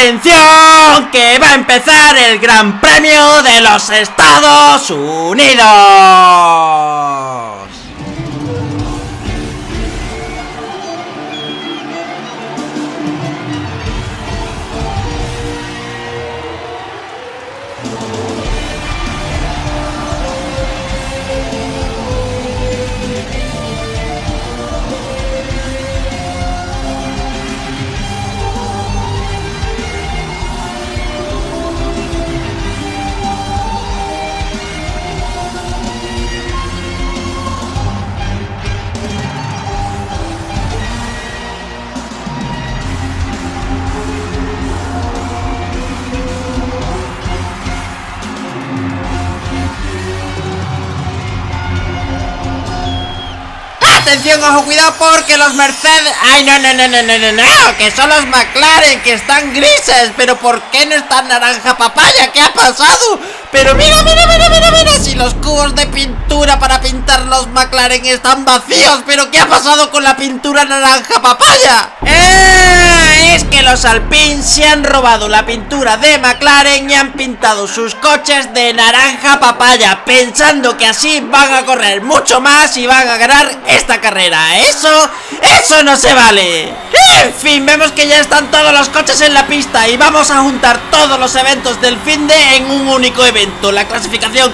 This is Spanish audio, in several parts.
¡Atención! Que va a empezar el Gran Premio de los Estados Unidos. Atención, ojo, cuidado, porque los Mercedes... ¡Ay, no! Que son los McLaren, que están grises. ¿Pero por qué no están naranja papaya? ¿Qué ha pasado? Pero mira, si los cubos de pintura para pintar los McLaren están vacíos. ¿Pero qué ha pasado con la pintura naranja papaya? Es que los Alpine se han robado la pintura de McLaren y han pintado sus coches de naranja papaya, pensando que así van a correr mucho más y van a ganar esta carrera. Eso no se vale. En fin, vemos que ya están todos los coches en la pista y vamos a juntar todos los eventos del finde en un único evento. La clasificación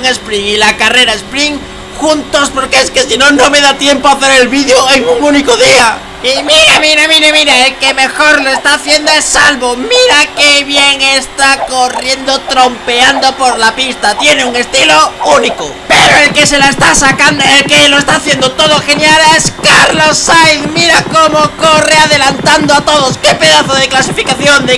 sprint y la carrera sprint juntos, porque es que si no, no me da tiempo a hacer el vídeo en un único día. Y mira, el que mejor lo está haciendo es Salvo. Mira qué bien está corriendo, trompeando por la pista. Tiene un estilo único. Pero el que se la está sacando, el que lo está haciendo todo genial es Carlos Sainz. Mira cómo corre adelantando a todos. Qué pedazo de clasificación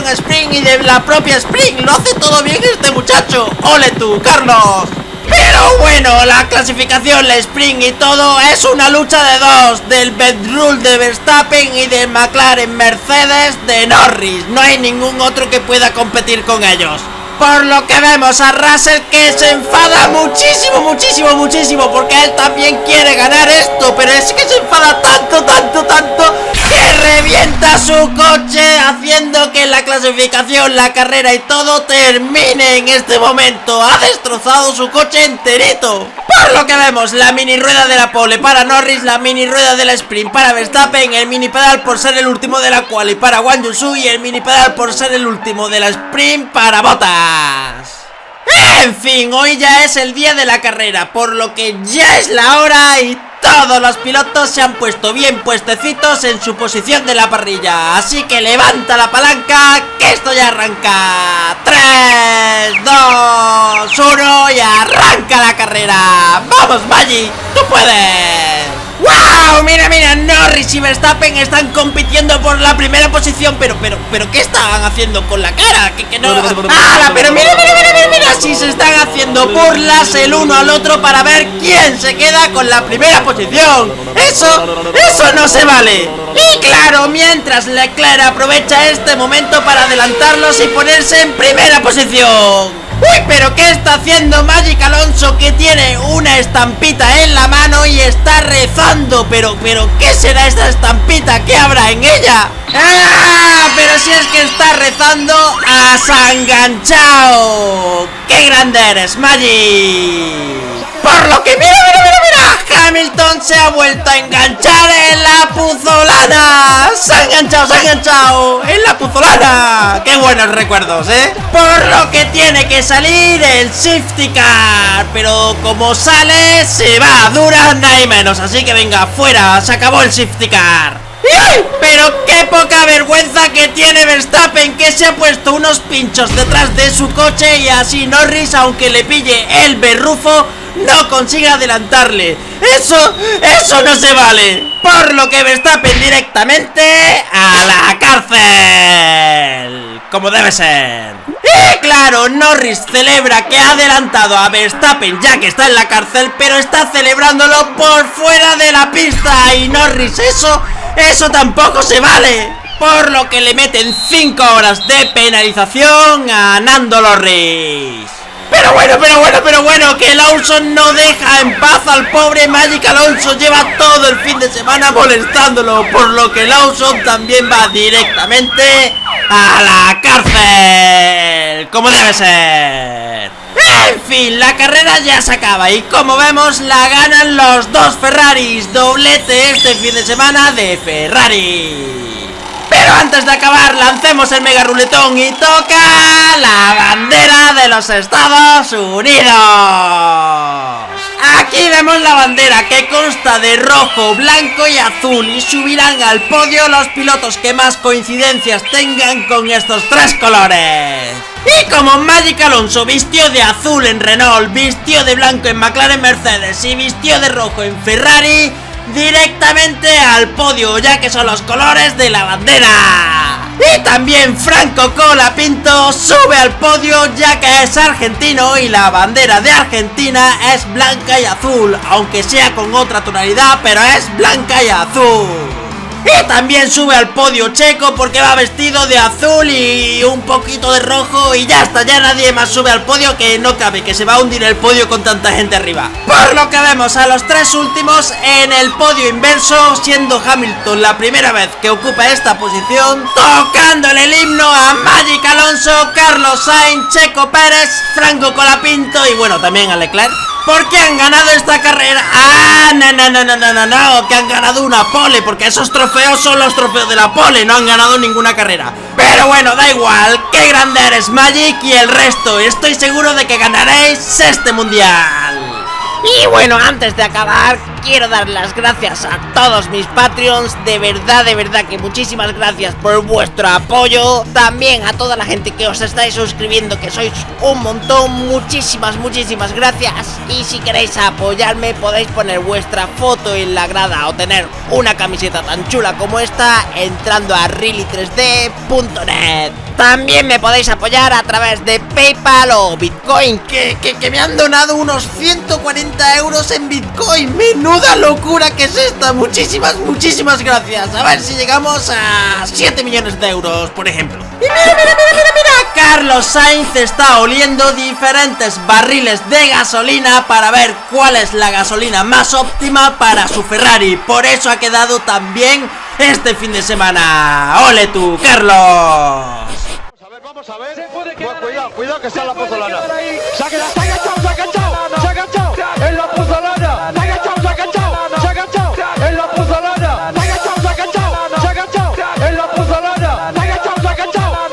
sprint y de la propia sprint. Lo hace todo bien este muchacho. ¡Ole tú, Carlos! Pero bueno, la clasificación, la sprint y todo es una lucha de dos, del Bedroll de Verstappen y del McLaren Mercedes de Norris. No hay ningún otro que pueda competir con ellos. Por lo que vemos a Russell, que se enfada muchísimo, porque él también quiere ganar esto, pero es que se enfada tanto que revienta su coche, haciendo que la clasificación, la carrera y todo termine en este momento. Ha destrozado su coche enterito. Por lo que vemos, la mini rueda de la pole para Norris, la mini rueda de la sprint para Verstappen, el mini pedal por ser el último de la quali para Guan Yu Zhou y el mini pedal por ser el último de la sprint para Bottas. En fin, hoy ya es el día de la carrera, por lo que ya es la hora y todos los pilotos se han puesto bien puestecitos en su posición de la parrilla. Así que levanta la palanca, que esto ya arranca. 3, 2, 1 y arranca la carrera. ¡Vamos, Maggi! ¡Tú puedes! ¡Wow! Mira, Norris y Verstappen están compitiendo por la primera posición. Pero ¿qué están haciendo con la cara? Que no... ¡Ah! Pero mira, si se están haciendo burlas el uno al otro para ver quién se queda con la primera posición. Eso no se vale. Y claro, mientras Leclerc aprovecha este momento para adelantarlos y ponerse en primera posición. ¡Uy! ¿Pero qué está haciendo Magic Alonso, que tiene una estampita en la mano y está rezando? ¿Pero qué será esta estampita? ¿Qué habrá en ella? ¡Ah! Pero si es que está rezando a San Ganchao. ¡Qué grande eres, Magic! Por lo que mira, Hamilton se ha vuelto a enganchar en la puzolana. Se ha enganchado en la puzolana. Qué buenos recuerdos, Por lo que tiene que salir el safety car, pero como sale se va, dura nada y menos. Así que venga, fuera, se acabó el safety car. Pero qué poca vergüenza que tiene Verstappen, que se ha puesto unos pinchos detrás de su coche y así Norris, aunque le pille el berrufo, no consigue adelantarle. Eso no se vale. Por lo que Verstappen directamente a la cárcel, como debe ser. Y claro, Norris celebra que ha adelantado a Verstappen ya que está en la cárcel, pero está celebrándolo por fuera de la pista. Y Norris, eso tampoco se vale. Por lo que le meten 5 horas de penalización a Nando Norris. Pero bueno, que Lawson no deja en paz al pobre Magic Alonso. Lleva todo el fin de semana molestándolo, por lo que Lawson también va directamente ¡A la cárcel! ¡Como debe ser! En fin, la carrera ya se acaba y como vemos la ganan los dos Ferraris. Doblete este fin de semana de Ferrari. Pero antes de acabar, lancemos el mega ruletón y toca la bandera de los Estados Unidos. Aquí vemos la bandera que consta de rojo, blanco y azul y subirán al podio los pilotos que más coincidencias tengan con estos tres colores. Y como Magic Alonso vistió de azul en Renault, vistió de blanco en McLaren Mercedes y vistió de rojo en Ferrari, directamente al podio, ya que son los colores de la bandera. Y también Franco Colapinto sube al podio, ya que es argentino y la bandera de Argentina es blanca y azul, aunque sea con otra tonalidad, pero es blanca y azul. Y también sube al podio Checo porque va vestido de azul y un poquito de rojo y ya está, ya nadie más sube al podio, que no cabe, que se va a hundir el podio con tanta gente arriba. Por lo que vemos a los tres últimos en el podio inverso, siendo Hamilton la primera vez que ocupa esta posición, tocándole el himno a Magic Alonso, Carlos Sainz, Checo Pérez, Franco Colapinto y bueno, también a Leclerc. ¿Por qué han ganado esta carrera? ¡Ah! No, que han ganado una pole, porque esos trofeos son los trofeos de la pole, no han ganado ninguna carrera. Pero bueno, da igual, qué grande eres Magic y el resto, estoy seguro de que ganaréis este mundial. Y bueno, antes de acabar, quiero dar las gracias a todos mis Patreons. De verdad que muchísimas gracias por vuestro apoyo. También a toda la gente que os estáis suscribiendo, que sois un montón. Muchísimas gracias. Y si queréis apoyarme, podéis poner vuestra foto en la grada o tener una camiseta tan chula como esta entrando a really3d.net. También me podéis apoyar a través de PayPal o Bitcoin, que me han donado unos 140 euros en Bitcoin. Menuda locura que es esta. Muchísimas gracias. A ver si llegamos a 7 millones de euros, por ejemplo. Y mira, Carlos Sainz está oliendo diferentes barriles de gasolina para ver cuál es la gasolina más óptima para su Ferrari. Por eso ha quedado tan bien este fin de semana. ¡Ole tú, Carlos! Vamos a ver, cuidado que está la pozolana. Se ha agachado, en la pozolana. Se ha agachado, en la pozolana. Se ha agachado, en la pozolana.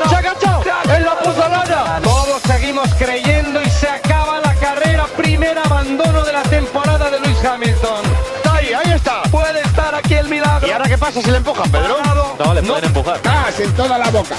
Se ha agachado, en la pozolana. Todos seguimos creyendo y se acaba la carrera. Primer abandono de la temporada de Lewis Hamilton. Ahí está. Puede estar aquí el milagro. ¿Y ahora qué pasa si le empujan, Pedro? No le pueden empujar. En toda la boca.